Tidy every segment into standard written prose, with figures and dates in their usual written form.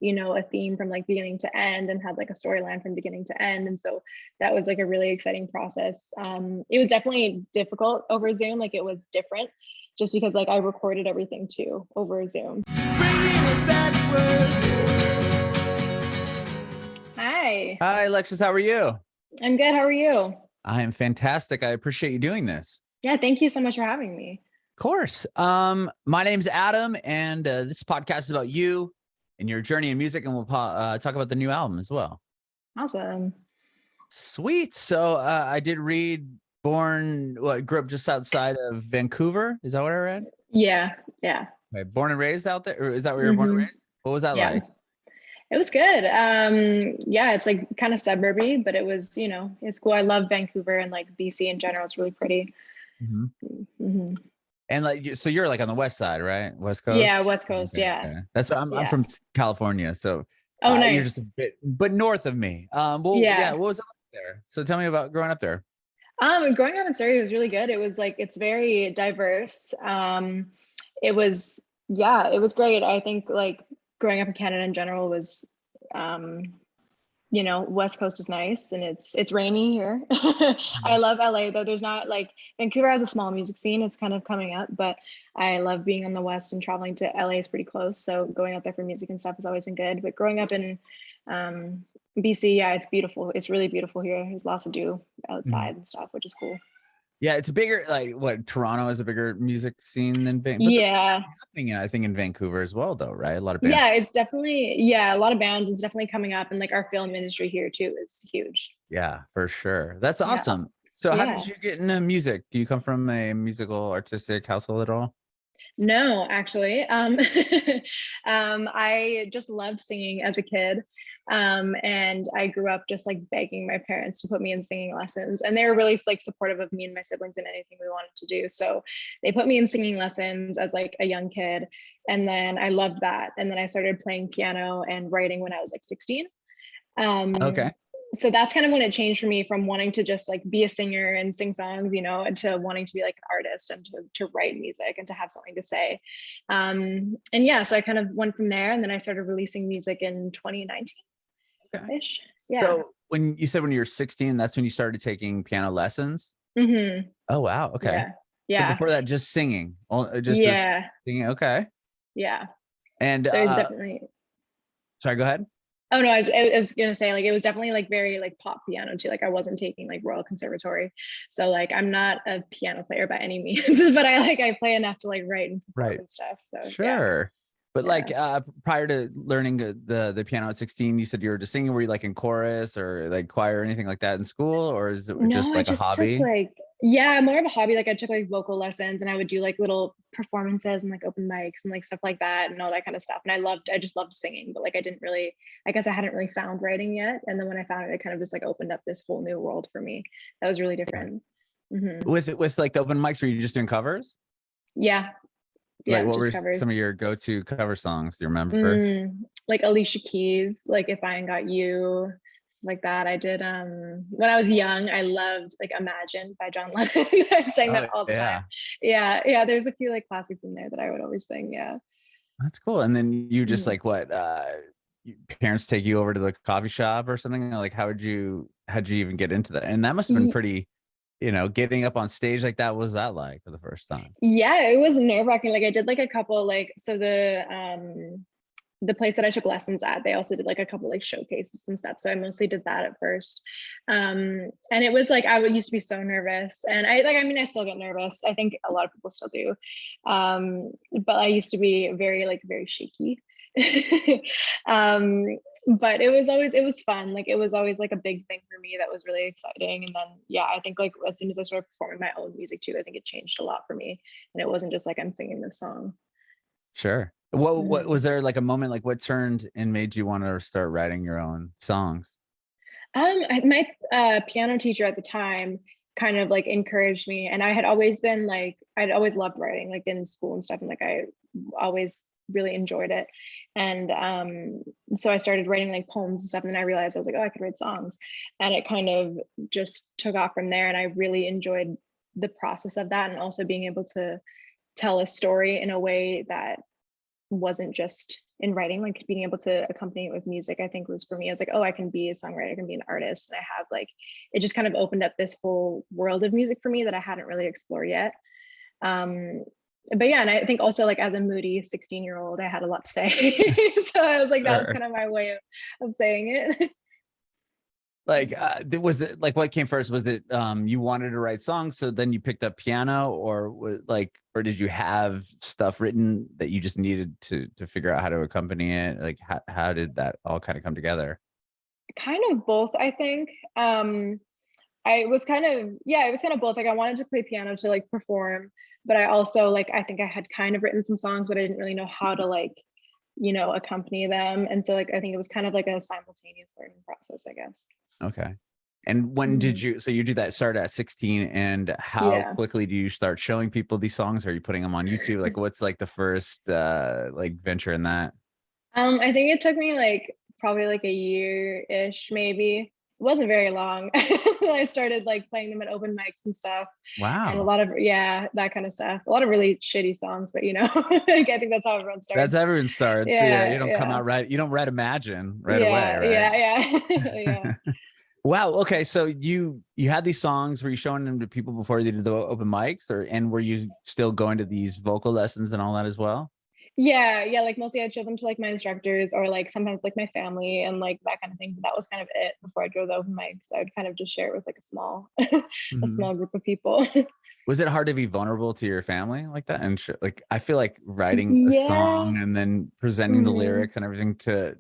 a theme from like beginning to end and had like a storyline from beginning to end. And so that was like a really exciting process. It was definitely difficult over Zoom. Like it was different just because like I recorded everything too over Zoom. Hi. Hi, Alexis. How are you? I'm good. How are you? I am fantastic. I appreciate you doing this. Yeah, thank you so much for having me. Of course. My name's Adam, and this podcast is about you and your journey in music, and we'll talk about the new album as well. Awesome. Sweet. So I did read grew up just outside of Vancouver. Is that what I read? Yeah. Okay. Born and raised out there? Or is that where you were born and raised? What was that like? It was good. Yeah, it's like kind of suburby, but it was, it's cool. I love Vancouver and like BC in general. It's really pretty. Mm-hmm. And like, so you're like on the west side, right? West Coast? Yeah, West Coast. Okay, yeah. Okay. That's what I'm from California. So nice. You're just a bit, but north of me. What was it like there? So tell me about growing up there. Growing up in Surrey was really good. It was like, it's very diverse. It was great. I think like growing up in Canada in general was, West Coast is nice and it's rainy here. I love LA though. There's not like Vancouver has a small music scene. It's kind of coming up, but I love being on the West and traveling to LA is pretty close. So going out there for music and stuff has always been good. But growing up in BC, yeah, it's beautiful. It's really beautiful here. There's lots to do outside and stuff, which is cool. Yeah, it's bigger. Like what? Toronto is a bigger music scene than Vancouver. Yeah, happening, I think in Vancouver as well, though, right? A lot of bands. Yeah, it's definitely a lot of bands is definitely coming up, and like our film industry here too is huge. Yeah, for sure. That's awesome. Yeah. So, how did you get into music? Do you come from a musical, artistic household at all? No, actually. I just loved singing as a kid. And I grew up just like begging my parents to put me in singing lessons, and they were really like supportive of me and my siblings and anything we wanted to do. So they put me in singing lessons as like a young kid. And then I loved that. And then I started playing piano and writing when I was like 16. Okay. So that's kind of when it changed for me from wanting to just like be a singer and sing songs, and to wanting to be like an artist and to write music and to have something to say. And yeah, so I kind of went from there, and then I started releasing music in 2019. Okay. Yeah. So when you said when you were 16, that's when you started taking piano lessons? Mm-hmm. Oh, wow. Okay. Yeah. So before that, just singing? Just singing. Okay. Yeah. And so it's definitely. Sorry, go ahead. Oh no, I was gonna say like it was definitely like very like pop piano too. Like I wasn't taking like Royal Conservatory, so like I'm not a piano player by any means, but I play enough to like write and perform and stuff. So sure. Yeah. But like prior to learning the piano at 16, you said you were just singing. Were you like in chorus or like choir or anything like that in school, or is it just like a hobby? Took more of a hobby. Like I took like vocal lessons, and I would do like little performances and like open mics and like stuff like that and all that kind of stuff. And I just loved singing, but like I hadn't really found writing yet. And then when I found it, it kind of just like opened up this whole new world for me. That was really different. Mm-hmm. With like the open mics, were you just doing covers? Yeah. Like what were covers. Some of your go-to cover songs? Do you remember? Like Alicia Keys, like If I Ain't Got You, stuff like that. I did when I was young, I loved like Imagine by John Lennon. I sang that all the time. Yeah. There's a few like classics in there that I would always sing. Yeah. That's cool. And then you just like what parents take you over to the coffee shop or something? Like how'd you even get into that? And that must have been pretty, getting up on stage like that. What was that like for the first time? Yeah, it was nerve-wracking. Like I did like a couple like so the place that I took lessons at, they also did like a couple like showcases and stuff. So I mostly did that at first. And it was like I used to be so nervous, and I still get nervous. I think a lot of people still do. But I used to be very shaky. But it was fun. Like it was always like a big thing for me that was really exciting. And then I think like as soon as I started performing my own music too, I think it changed a lot for me, and it wasn't just like I'm singing this song. Sure. What was there like a moment, like what turned and made you want to start writing your own songs? My piano teacher at the time kind of like encouraged me, and I had always been like, I'd always loved writing like in school and stuff, and like I always really enjoyed it. And so I started writing like poems and stuff, and then I realized I was like, oh, I could write songs, and it kind of just took off from there. And I really enjoyed the process of that, and also being able to tell a story in a way that wasn't just in writing, like being able to accompany it with music, I think was for me. I was like, oh, I can be a songwriter, I can be an artist. And I have like, it just kind of opened up this whole world of music for me that I hadn't really explored yet. But yeah, and I think also like as a moody 16-year-old, I had a lot to say. So I was like, that was kind of my way of saying it. Like, was it like, what came first? Was it you wanted to write songs, so then you picked up piano, or was like, or did you have stuff written that you just needed to figure out how to accompany it? Like, how did that all kind of come together? Kind of both, I think. I was kind of, yeah, it was kind of both. Like I wanted to play piano to like perform, but I also like, I think I had kind of written some songs, but I didn't really know how to like, accompany them. And so like, I think it was kind of like a simultaneous learning process, I guess. Okay. And when did you, so you do that start at 16, and how Yeah. quickly do you start showing people these songs? Are you putting them on YouTube? Like, what's like the first like venture in that? I think it took me like probably like a year-ish, maybe. It wasn't very long. I started like playing them at open mics and stuff, and a Wow. lot of, yeah, that kind of stuff. A lot of really shitty songs, but like I think that's how everyone That's starts. everyone starts. Yeah. You Yeah, don't come yeah, out right. You don't read Imagine right away, yeah, right? yeah, yeah, yeah. Wow. Okay. So you had these songs. Were you showing them to people before they did the open mics, and were you still going to these vocal lessons and all that as well? Yeah, yeah, like mostly I'd show them to like my instructors or like sometimes like my family and like that kind of thing. But that was kind of it before I'd go to the open mics. I would kind of just share it with like a small a Mhm. small group of people. Was it hard to be vulnerable to your family like that? And like, I feel like writing a Yeah. song and then presenting the Mhm. lyrics and everything to,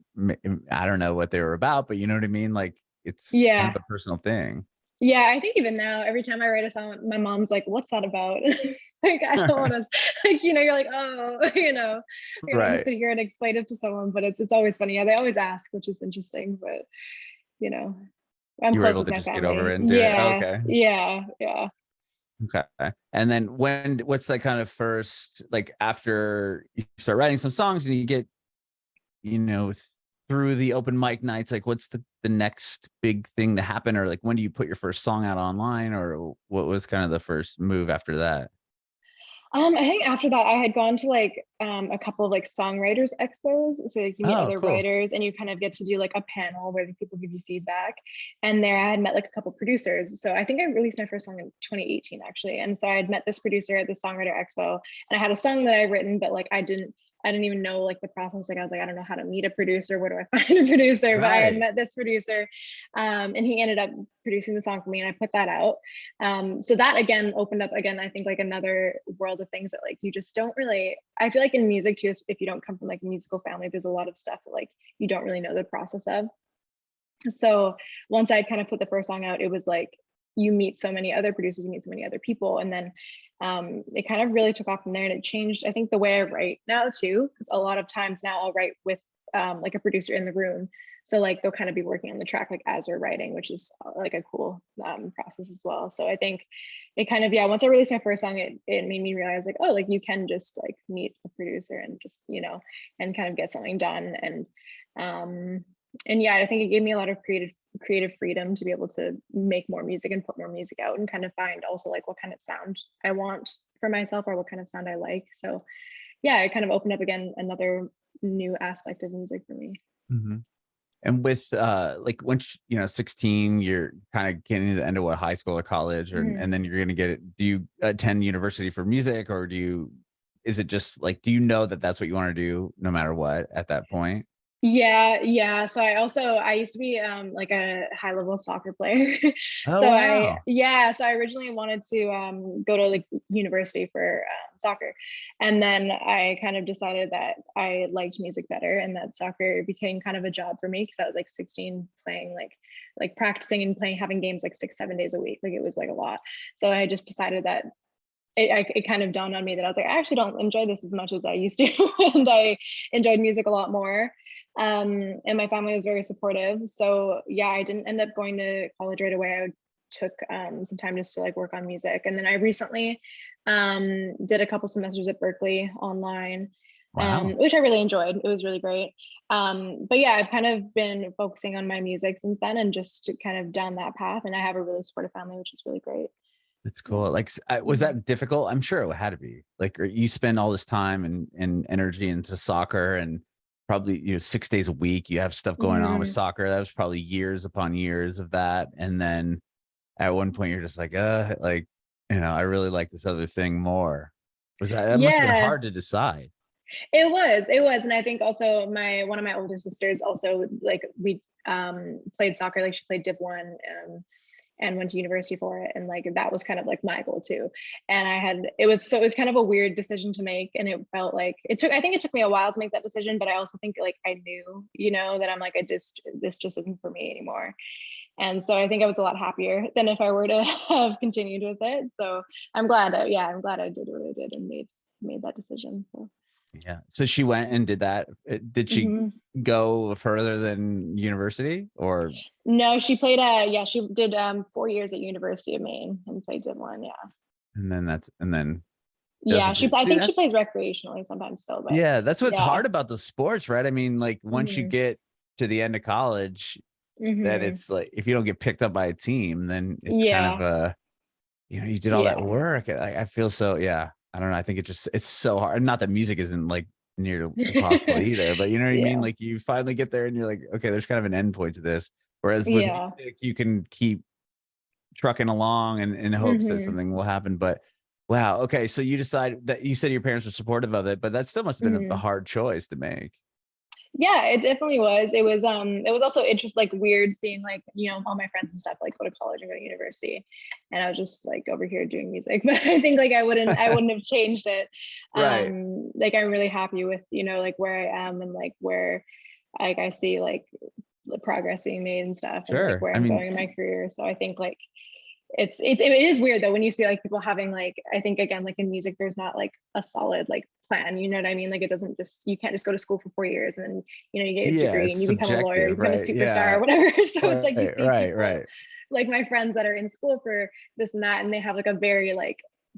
I don't know what they were about, but you know what I mean? Like, it's kind Yeah. of a personal thing. Yeah, I think even now, every time I write a song, my mom's like, "What's that about?" Like, I don't want to, like, you're like, "Oh," you don't want to Right. sit here and explain it to someone, but it's always funny. Yeah, they always ask, which is interesting, but you know, I'm You were close able with to my just get over family. it and do it. Yeah, Okay. yeah, yeah. Okay. And then what's that kind of first, like after you start writing some songs and you get, you know, through the open mic nights, like what's the next big thing to happen? Or like, when do you put your first song out online, or what was kind of the first move after that? I think after that, I had gone to like a couple of like songwriters expos. So like you meet Oh, other cool. writers and you kind of get to do like a panel where the people give you feedback. And there I had met like a couple producers. So I think I released my first song in 2018 actually. And so I had met this producer at the songwriter expo, and I had a song that I written, but like I didn't even know like the process. Like I was like, I don't know how to meet a producer. Where do I find a producer? But I had Right. met this producer, and he ended up producing the song for me, and I put that out. So that again opened up again, I think like another world of things that like you just don't really. I feel like in music too, if you don't come from like a musical family, there's a lot of stuff that like you don't really know the process of. So once I kind of put the first song out, it was like you meet so many other producers, you meet so many other people, and then it kind of really took off from there, and it changed, I think, the way I write now too, because a lot of times now I'll write with like a producer in the room. So like they'll kind of be working on the track like as we're writing, which is like a cool process as well. So I think it kind of, yeah, once I released my first song, it made me realize like, oh, like you can just like meet a producer and just, and kind of get something done. Um and yeah, I think it gave me a lot of creative freedom to be able to make more music and put more music out and kind of find also like what kind of sound I want for myself or what kind of sound I like. So yeah, it kind of opened up again another new aspect of music for me. Mhm. And with like once, 16, you're kind of getting to the end of what, high school or college, or Mhm. and then you're gonna get it. Do you attend university for music, or is it just like, do you know that that's what you want to do no matter what at that point? Yeah, yeah. So I used to be like a high level soccer player. Oh, So wow. so I originally wanted to go to like university for soccer. And then I kind of decided that I liked music better and that soccer became kind of a job for me because I was like 16 playing like practicing and playing having games like 6 7 days a week. Like it was like a lot. So I just decided that it kind of dawned on me that I was like, I actually don't enjoy this as much as I used to. And I enjoyed music a lot more. And my family was very supportive. So yeah, I didn't end up going to college right away. I took some time just to like work on music. And then I recently did a couple semesters at Berkeley online, Wow. which I really enjoyed. It was really great. But yeah, I've kind of been focusing on my music since then and just kind of down that path. And I have a really supportive family, which is really great. That's Yeah. cool. Like, was Mhm. that difficult? I'm sure it had to be. Like, or you spend all this time and energy into soccer, and probably, 6 days a week. You have stuff going on with soccer. That was probably years upon years of that. And then at one point you're just like, I really like this other thing more. That must have been Yeah, hard to decide. it was. And I think also one of my older sisters also, like, we played soccer, like she played Div 1 and went to university for it. And like that was kind of like my goal too. And it was kind of a weird decision to make. And it felt like I think it took me a while to make that decision, but I also think like I knew, that I'm like, this just isn't for me anymore. And so I think I was a lot happier than if I were to have continued with it. So I'm glad I did what I did and made that decision. So Yeah. So she went and did that. Did she go further than university or? No, she played she did 4 years at University of Maine and played Div 1, yeah. And then Yeah, I think she plays recreationally sometimes still, but yeah, that's what's yeah. hard about the sports, right? I mean, like once you get to the end of college, then it's like if you don't get picked up by a team, then it's kind of you did all that work. I feel so, yeah. I don't know. I think it's so hard. Not that music isn't like near impossible either, but you know what I mean? Like you finally get there and you're like, okay, there's kind of an end point to this. Whereas with music, you can keep trucking along and in hopes that something will happen. But wow, okay. So you decide that you said your parents were supportive of it, but that still must have been a hard choice to make. Yeah, it definitely was. It was also like weird seeing like, all my friends and stuff like go to college and go to university. And I was just like over here doing music. But I think like I wouldn't have changed it. Right. Like I'm really happy with, like where I am and like where like I see like the progress being made and stuff and like where I'm going in my career. So I think like it is weird though when you see like people having like, I think again like in music there's not like a solid like plan, you know what I mean? Like it doesn't just, you can't just go to school for 4 years and then you get your degree and you become a lawyer, you become a superstar or whatever. So it's like you see people like my friends that are in school for this and that and they have like a very like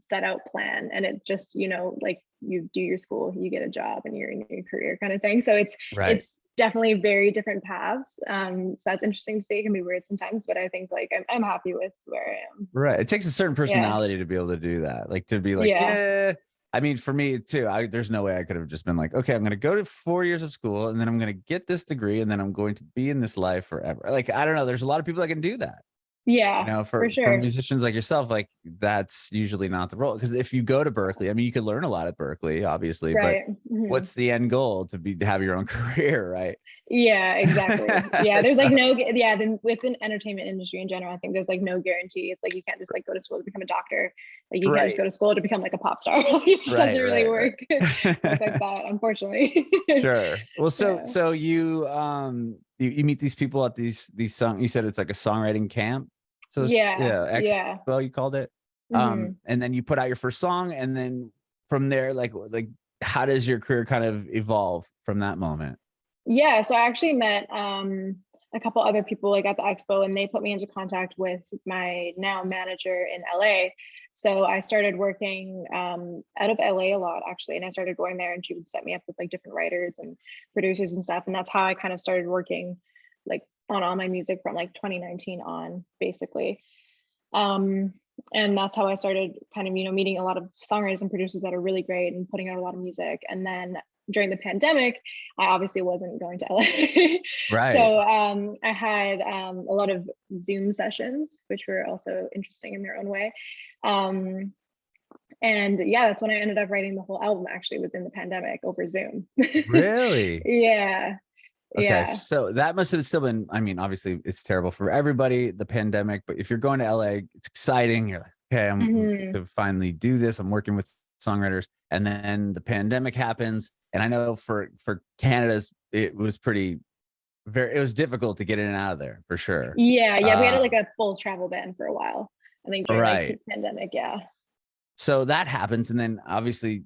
set out plan and it just like you do your school, you get a job and you're in your career kind of thing. So it's definitely very different paths. So that's interesting to see. It can be weird sometimes, but I think like I'm happy with where I am. Right. It takes a certain personality to be able to do that. Like to be like, yeah. I mean, for me too, there's no way I could have just been like, okay, I'm going to go to 4 years of school and then I'm going to get this degree and then I'm going to be in this life forever. Like, I don't know. There's a lot of people that can do that. Yeah, for sure. For musicians like yourself, like that's usually not the role. Because if you go to Berkeley, I mean, you could learn a lot at Berkeley, obviously, but what's the end goal? To have your own career, right? Yeah, exactly. Yeah, there's like within entertainment industry in general, I think there's like no guarantee. It's like you can't just like go to school to become a doctor. Like you can't just go to school to become like a pop star. It just doesn't really work like that, unfortunately. Sure. Well, so you you meet these people at these song. You said it's like a songwriting camp. So Expo, you called it. And then you put out your first song, and then from there, like how does your career kind of evolve from that moment? Yeah, so I actually met a couple other people like at the expo and they put me into contact with my now manager in LA. So I started working out of LA a lot actually, and I started going there and she would set me up with like different writers and producers and stuff. And that's how I kind of started working like on all my music from like 2019 on basically. And that's how I started kind of, meeting a lot of songwriters and producers that are really great and putting out a lot of music. And then during the pandemic, I obviously wasn't going to LA. Right. So I had a lot of Zoom sessions, which were also interesting in their own way. And yeah, that's when I ended up writing the whole album actually was in the pandemic over Zoom. Really? Yeah. Okay, yeah. So that must have still been, I mean, obviously it's terrible for everybody, the pandemic, but if you're going to LA, it's exciting. You're like, okay, I'm to finally do this. I'm working with songwriters. And then the pandemic happens. And I know for Canada's, it was it was difficult to get in and out of there for sure. Yeah. We had like a full travel ban for a while, I think during like the pandemic. Yeah. So that happens. And then obviously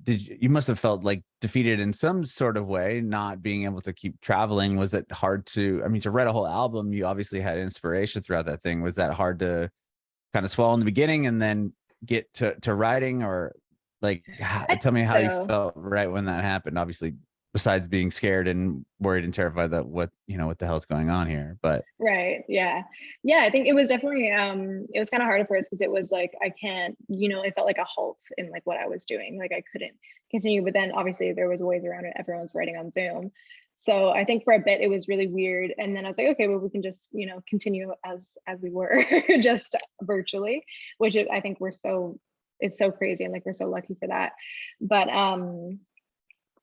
you must have felt like defeated in some sort of way, not being able to keep traveling. Was it hard to write a whole album? You obviously had inspiration throughout that thing. Was that hard to kind of swallow in the beginning and then get to writing, or like, tell me how you felt right when that happened? Obviously besides being scared and worried and terrified that what the hell's going on here. But Right. Yeah. Yeah. I think it was definitely, it was kind of hard at first because it was like, I can't, it felt like a halt in like what I was doing. Like I couldn't continue, but then obviously there was ways around it. Everyone's writing on Zoom. So I think for a bit it was really weird. And then I was like, okay, well, we can just, continue as we were just virtually, which is, I think it's so crazy. And like, we're so lucky for that. But,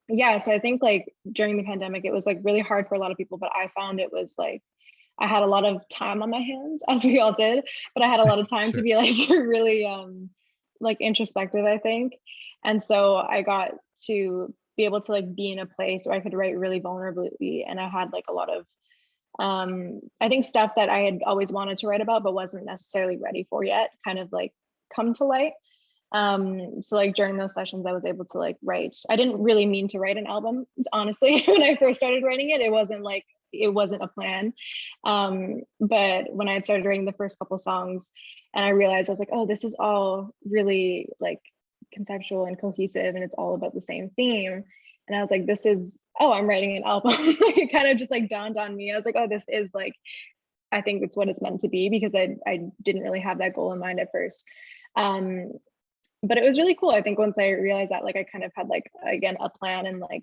yeah, so I think like during the pandemic, it was like really hard for a lot of people, but I found it was like I had a lot of time on my hands, as we all did, but I had a lot of time to sure. be like really like introspective, I think. And so I got to be able to like be in a place where I could write really vulnerably. And I had like a lot of I think stuff that I had always wanted to write about, but wasn't necessarily ready for yet, kind of like come to light. So like during those sessions I was able to like write. I didn't really mean to write an album, honestly. When I first started writing it, it wasn't a plan. But when I had started writing the first couple songs and I realized, I was like, oh, this is all really like conceptual and cohesive and it's all about the same theme. And I was like, I'm writing an album. Like it kind of just like dawned on me. I was like, oh, this is like, I think it's what it's meant to be, because I didn't really have that goal in mind at first. But it was really cool. I think once I realized that, like I kind of had like, again, a plan, and like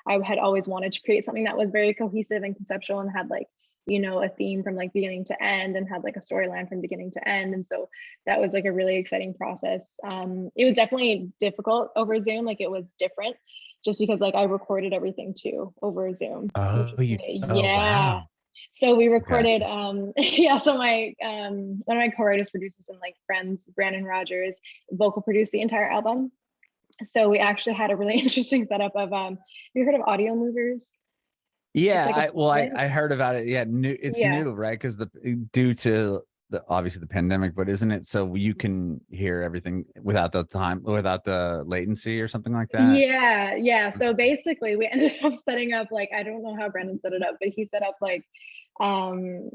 I had always wanted to create something that was very cohesive and conceptual and had like, a theme from like beginning to end and had like a storyline from beginning to end. And so that was like a really exciting process. It was definitely difficult over Zoom. Like it was different just because like I recorded everything too over Zoom. Oh, oh Yeah. wow. So we Okay. recorded, yeah, so my one of my co-writers, producers, and like friends, Brandon Rogers, vocal produced the entire album. So we actually had a really interesting setup of have you heard of audio movers? It's Yeah, like a plugin. I heard about it. Yeah, it's Yeah. new, right? Because due to the obviously the pandemic, but isn't it so you can hear everything without the latency or something like that? Yeah. So Okay. basically we ended up setting up like, I don't know how Brandon set it up, but he set up um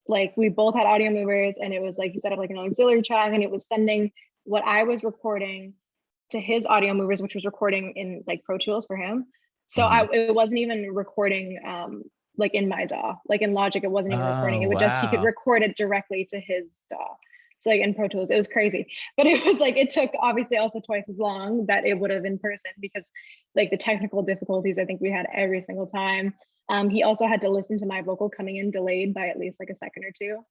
like we both had audio movers, and it was like he set up like an auxiliary track, and it was sending what I was recording to his audio movers, which was recording in like Pro Tools for him. So Mhm. it wasn't even recording like in my DAW, like in Logic, it wasn't even recording. Oh, It would just, he could wow. record it directly to his DAW. So like in Pro Tools, it was crazy. But it was like, it took obviously also twice as long that it would have in person, because like the technical difficulties I think we had every single time. He also had to listen to my vocal coming in delayed by at least like a second or two.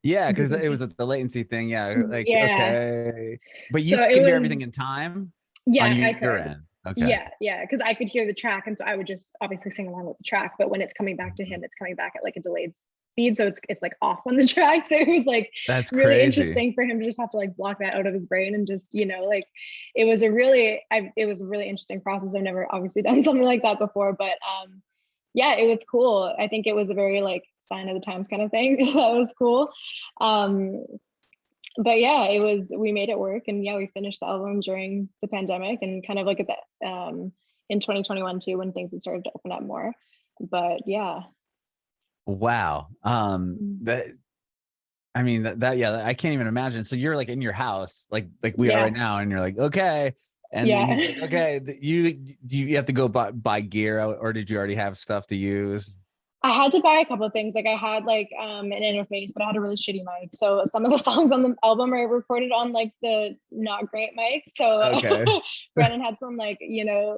Yeah, because Because it was the latency thing. Yeah, like yeah. okay, but you So it could hear was, everything in time on yeah, I your could. end. Okay. Yeah, because I could hear the track, and so I would just obviously sing along with the track. But when it's coming back to Mhm. him, it's coming back at like a delayed speed, so it's like off on the track. So it was like That's really crazy. interesting for him to just have to like block that out of his brain, and just like it was it was a really interesting process. I've never obviously done something like that before, but yeah, it was cool. I think it was a very like sign of the times kind of thing. That was cool. Um, but yeah, we made it work, and yeah, we finished the album during the pandemic, and kind of like at that in 2021 too, when things had started to open up more. But yeah. Wow. Mm. That I mean that yeah, I can't even imagine. So you're like in your house, like we are right Yeah. now, and you're like, okay. And then he's like, Yeah. okay, you have to go buy gear, or did you already have stuff to use? I had to buy a couple of things. Like I had like an interface, but I had a really shitty mic. So some of the songs on the album are recorded on like the not great mic. So Okay. Brandon had some like,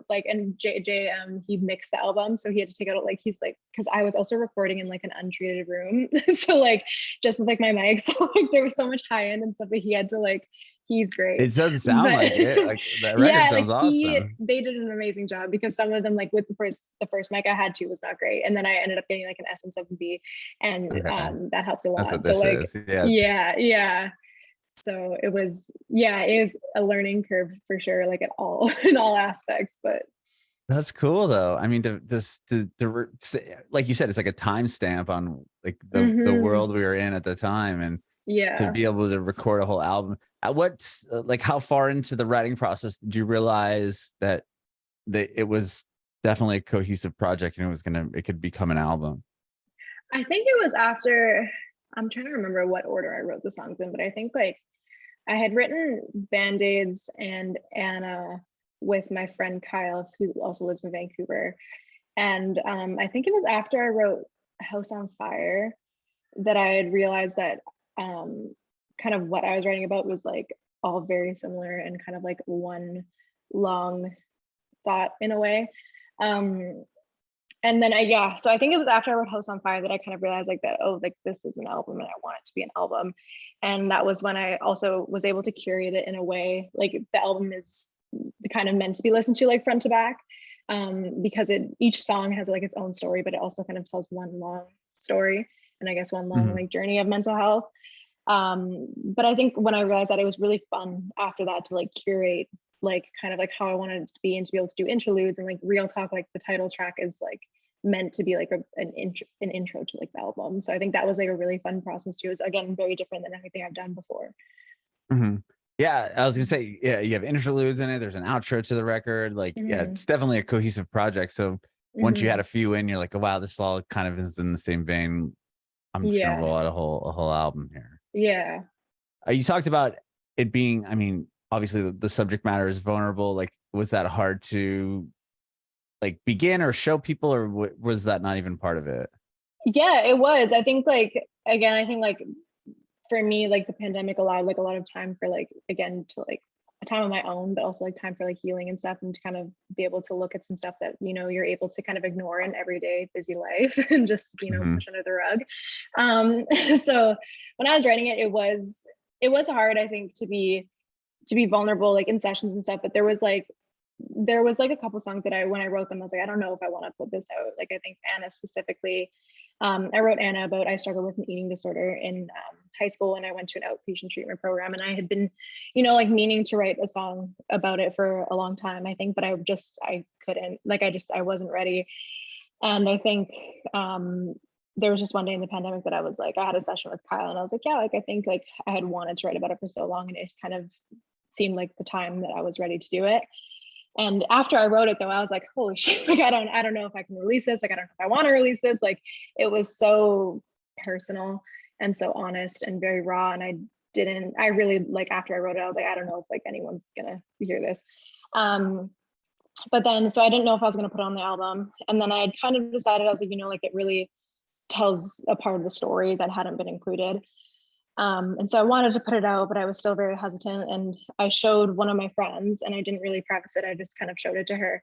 like, and J he mixed the album. So he had to take out like, he's like, because I was also recording in like an untreated room. So like just with like my mic. So like there was so much high end and stuff that he had to like, he's great. It doesn't sound But like it. Like that record yeah, like sounds awesome. they did an amazing job, because some of them like with the first mic I had to was not great, and then I ended up getting like an SM7B, and Okay. that helped a That's what lot. So this like is. Yeah. yeah. So it was a learning curve for sure, like at all in all aspects. But That's cool though. I mean, like you said, it's like a timestamp on like the mhm, world we were in at the time, and to yeah. be able to record a whole album. At what like how far into the writing process did you realize that it was definitely a cohesive project and it could become an album? I think it was after, I'm trying to remember what order I wrote the songs in, but I think like I had written Band-Aids and Anna with my friend Kyle, who also lives in Vancouver. And I think it was after I wrote House on Fire that I had realized that kind of what I was writing about was like all very similar and kind of like one long thought in a way. And then so I think it was after I wrote House on Fire that I kind of realized like that, oh, like this is an album and I want it to be an album. And that was when I also was able to curate it in a way, like the album is kind of meant to be listened to like front to back, because each song has like its own story, but it also kind of tells one long story and I guess one long like journey of mental health. But I think when I realized that, it was really fun after that to like curate like kind of like how I wanted it to be and to be able to do interludes and like Real Talk, like the title track is like meant to be like an intro to like the album. So I think that was like a really fun process too. It was again very different than anything I've done before. Yeah, I was gonna say, yeah, you have interludes in it. There's an outro to the record. Like, yeah, it's definitely a cohesive project. So once you had a few in, you're like, oh wow, this all kind of is in the same vein. I'm just gonna roll out a whole album here. Yeah. You talked about it being, I mean, obviously the subject matter is vulnerable. Like, was that hard to like begin or show people, or was that not even part of it? Yeah, it was. I think like, again, I think like for me, like the pandemic allowed like a lot of time for like, again, to like a time on my own, but also like time for like healing and stuff and to kind of be able to look at some stuff that, you know, you're able to kind of ignore in everyday busy life and just, you know, push under the rug. So when I was writing it, it was hard, I think, to be vulnerable like in sessions and stuff, but there was like a couple songs that when I wrote them, I was like, I don't know if I want to put this out. Like I think Anna specifically, I wrote Anna about I struggled with an eating disorder in high school and I went to an outpatient treatment program and I had been, you know, like meaning to write a song about it for a long time, I think, but I couldn't, like I wasn't ready. And I think there was just one day in the pandemic that I was like, I had a session with Kyle and I was like, yeah, like I think like I had wanted to write about it for so long and it kind of seemed like the time that I was ready to do it. And after I wrote it though, I was like, holy shit, like I don't know if I can release this. Like, I don't know if I want to release this. Like it was so personal and so honest and very raw. And I really like, after I wrote it, I was like, I don't know if like anyone's gonna hear this. But then, so I didn't know if I was gonna put it on the album. And then I had kind of decided, I was like, you know, like it really tells a part of the story that hadn't been included. And so I wanted to put it out, but I was still very hesitant. And I showed one of my friends and I didn't really preface it. I just kind of showed it to her.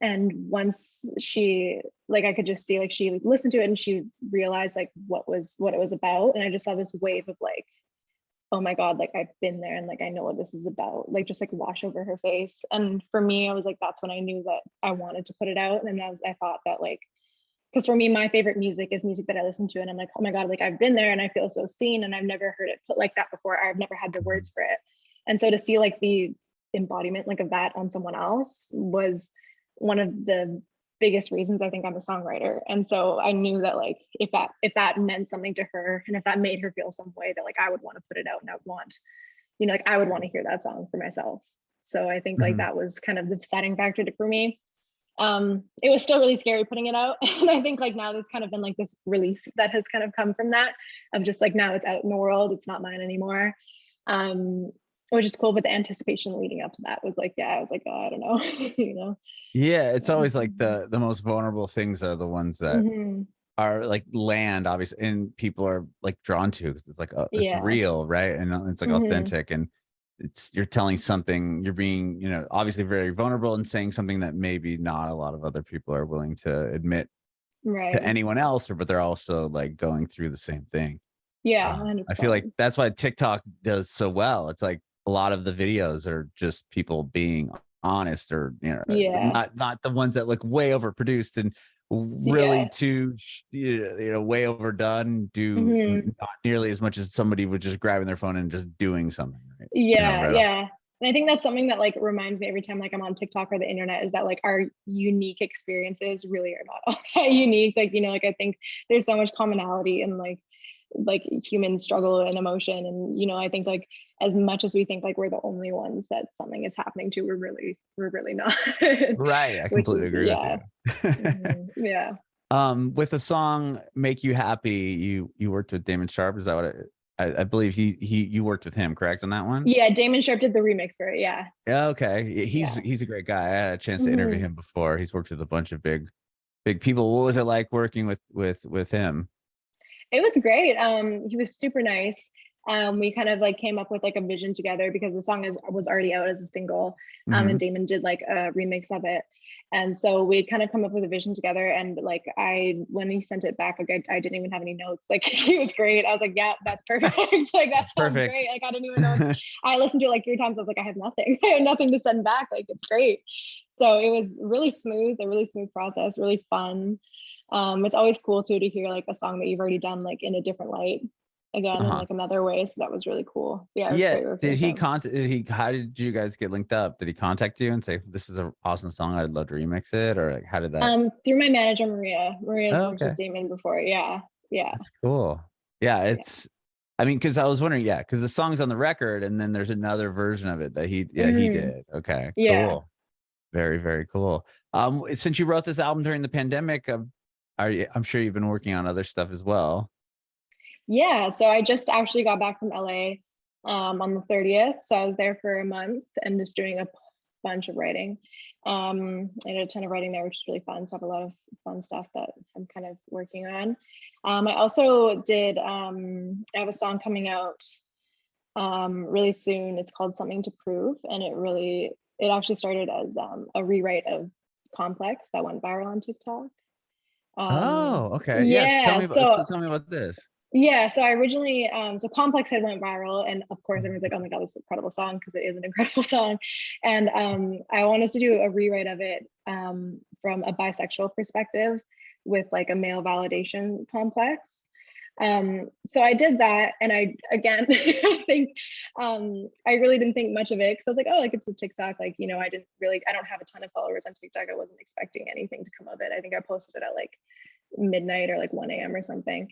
And once she, like, I could just see, like, she listened to it and she realized like what it was about. And I just saw this wave of like, oh my God, like I've been there and like, I know what this is about, like just like wash over her face. And for me, I was like, that's when I knew that I wanted to put it out. And I thought that like, because for me, my favorite music is music that I listen to. And I'm like, oh my God, like I've been there and I feel so seen and I've never heard it put like that before. I've never had the words for it. And so to see like the embodiment like of that on someone else was one of the biggest reasons I think I'm a songwriter. And so I knew that like, if that meant something to her and if that made her feel some way, that like I would want to put it out and I would want, you know, like I would want to hear that song for myself. So I think like that was kind of the deciding factor for me. It was still really scary putting it out. And I think like now there's kind of been like this relief that has kind of come from that, of just like now it's out in the world, it's not mine anymore. Which is cool, but the anticipation leading up to that was like, yeah, I was like, oh, I don't know, you know. Yeah, it's always like the most vulnerable things are the ones that are like land, obviously, and people are like drawn to because it's like it's real, right? And it's like authentic, and you're telling something, you're being, you know, obviously very vulnerable and saying something that maybe not a lot of other people are willing to admit to anyone else, but they're also like going through the same thing. Yeah, I feel like that's why TikTok does so well. It's like a lot of the videos are just people being honest, or, you know, not the ones that look way overproduced and really too, you know, way overdone, not nearly as much as somebody would just grabbing their phone and just doing something. Right? Yeah. And I think that's something that like reminds me every time like I'm on TikTok or the internet, is that like our unique experiences really are not all that unique. Like, you know, like I think there's so much commonality in like human struggle and emotion. And, you know, I think like as much as we think like we're the only ones that something is happening to, we're really not. Right. I completely agree with you. With the song Make You Happy, you worked with Damon Sharp. Is that what I believe you worked with him, correct, on that one? Yeah, Damon Sharp did the remix for it. Yeah. Yeah, okay. Yeah. He's a great guy. I had a chance to interview Mhm. him before. He's worked with a bunch of big people. What was it like working with him? It was great. He was super nice. We kind of like came up with like a vision together because the song was already out as a single, and Mhm. Damon did like a remix of it. And so we kind of come up with a vision together. And like when he sent it back, like I didn't even have any notes. Like he was great. I was like, yeah, that's perfect. Like that sounds Perfect. great. Like I didn't even know. I listened to it like 3 times. I was like, I have nothing. I have nothing to send back. Like it's great. So it was really smooth, a really smooth process, really fun. It's always cool too to hear like a song that you've already done like in a different light again in Uh-huh. like another way. So that was really cool. Yeah, it was Yeah. great working with him. How did you guys get linked up? Did he contact you and say, this is an awesome song, I'd love to remix it? Or like, how did that? Through my manager Maria. Maria's Oh, worked okay. with Damon before. Yeah, yeah, That's cool. Yeah, yeah. I mean, because I was wondering, yeah, because the song's on the record, and then there's another version of it that he Mhm. did. Okay, Yeah. cool. Very, very cool. Since you wrote this album during the pandemic, I'm sure you've been working on other stuff as well. Yeah, so I just actually got back from LA on the 30th. So I was there for a month and just doing a bunch of writing. I did a ton of writing there, which is really fun. So I have a lot of fun stuff that I'm kind of working on. I also did, I have a song coming out really soon. It's called Something to Prove. And it actually started as a rewrite of Complex that went viral on TikTok. Oh, okay. Yeah, Yeah, tell me about this. yeah, so I originally, so Complex had went viral, and of course everyone's like, "Oh my god, this is an incredible song," because it is an incredible song. And I wanted to do a rewrite of it from a bisexual perspective with like a male validation complex. So I did that, and I again, I think I really didn't think much of it because I was like, "Oh, like it's a TikTok, like I don't have a ton of followers on TikTok. I wasn't expecting anything to come of it. I think I posted it at like midnight or like 1 a.m. or something."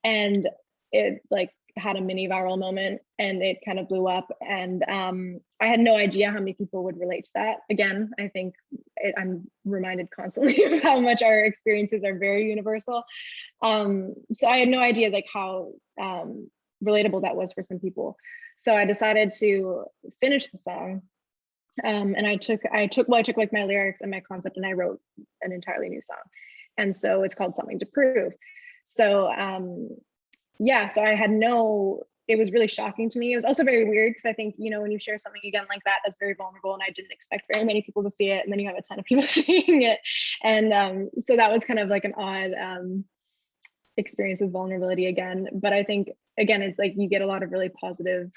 And it like had a mini viral moment and it kind of blew up, and I had no idea how many people would relate to that. Again, I think I'm reminded constantly of how much our experiences are very universal. So I had no idea like how relatable that was for some people. So I decided to finish the song, and I took like my lyrics and my concept and I wrote an entirely new song. And so it's called Something to Prove. So yeah, so I had it was really shocking to me. It was also very weird because I think, when you share something again like that, that's very vulnerable, and I didn't expect very many people to see it. And then you have a ton of people seeing it. And so that was kind of like an odd experience with vulnerability again. But I think, again, it's like you get a lot of really positive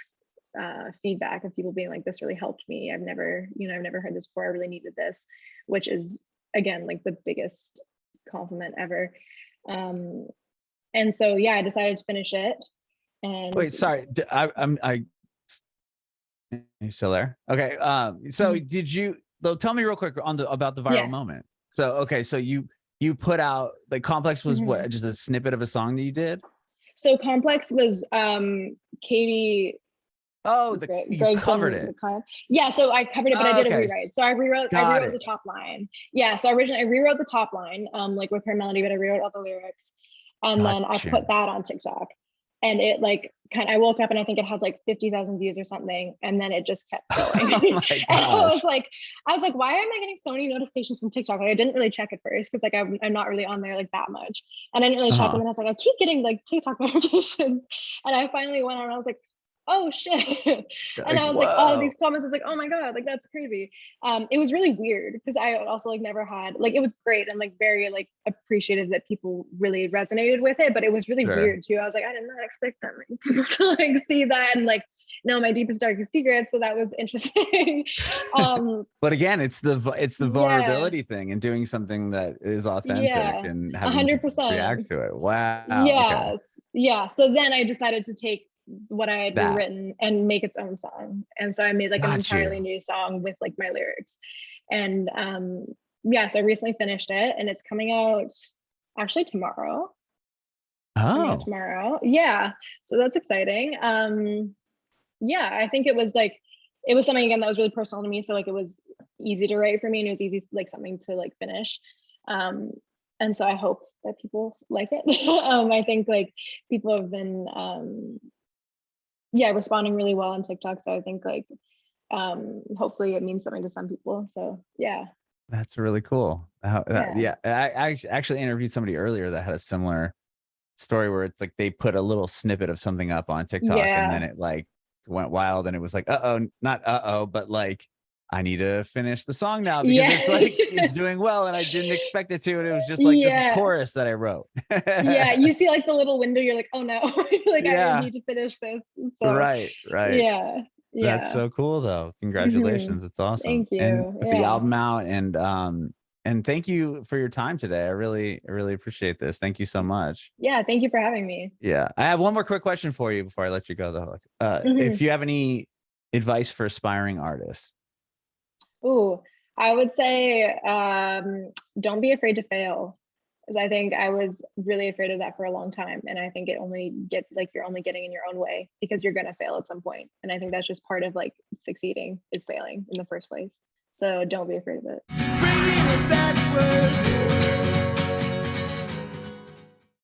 feedback of people being like, this really helped me. I've never heard this before. I really needed this, which is, again, like the biggest compliment ever. And so, yeah, I decided to finish it. And Wait, sorry. You still there? Okay. So did you though? Tell me real quick about the viral yeah. moment. So okay, so you put out like Complex was Mhm. what, just a snippet of a song that you did? So Complex was Katie Oh, you covered Gregson it. McLeod. Yeah, so I covered it, but I Oh, did a okay. rewrite. So I Got rewrote the it. top line. Yeah, so originally I rewrote the top line, like with her melody, but I rewrote all the lyrics, and Got then I you. put that on TikTok. And it like I woke up and I think it had like 50,000 views or something, and then it just kept going. Oh my And gosh. I was like, why am I getting so many notifications from TikTok? Like I didn't really check it first because like I'm not really on there like that much, and I didn't really check. And Uh-huh. then I was like, I keep getting like TikTok notifications, and I finally went on and I was like, oh shit. And Like, I was like, all of whoa. these comments, I was like, oh my god, like that's crazy. It was really weird because I also like never had like, it was great and like very like appreciative that people really resonated with it, but it was really Sure. weird too. I was like, I did not expect that many people to like see that and like know my deepest darkest secrets, so that was interesting. But again, it's the Yeah, vulnerability thing and doing something that is authentic yeah, and a having hundred people percent. react to it. Wow. Okay. Yes, yeah. So then I decided to take what I had That rewritten and make its own song. And so I made like an got entirely you. new song with like my lyrics. And yeah, so I recently finished it and it's coming out actually tomorrow. It's coming out Oh. tomorrow. Yeah. So that's exciting. Yeah, I think it was something again that was really personal to me. So like it was easy to write for me and it was easy like something to like finish. Um, and so I hope that people like it. I think like people have been yeah, responding really well on TikTok. So I think like hopefully it means something to some people. So yeah. That's really cool. Yeah. Yeah, I actually interviewed somebody earlier that had a similar story where it's like they put a little snippet of something up on TikTok and then Yeah. it like went wild and it was like, not but like I need to finish the song now because Yeah. it's like it's doing well and I didn't expect it to. And it was just like this Yeah. chorus that I wrote. Yeah. You see like the little window, you're like, oh no, like I Yeah, need to finish this. So right. yeah. That's Yeah. so cool though. Hmm. Congratulations. It's awesome. Thank And you. with the Yeah. album out and thank you for your time today. I really appreciate this. Thank you so much. Yeah. Thank you for having me. Yeah. I have one more quick question for you before I let you go though. If Hmm. you have any advice for aspiring artists. Ooh, I would say don't be afraid to fail. Because I think I was really afraid of that for a long time. And I think it only gets like you're only getting in your own way because you're gonna fail at some point. And I think that's just part of like succeeding is failing in the first place. So don't be afraid of it.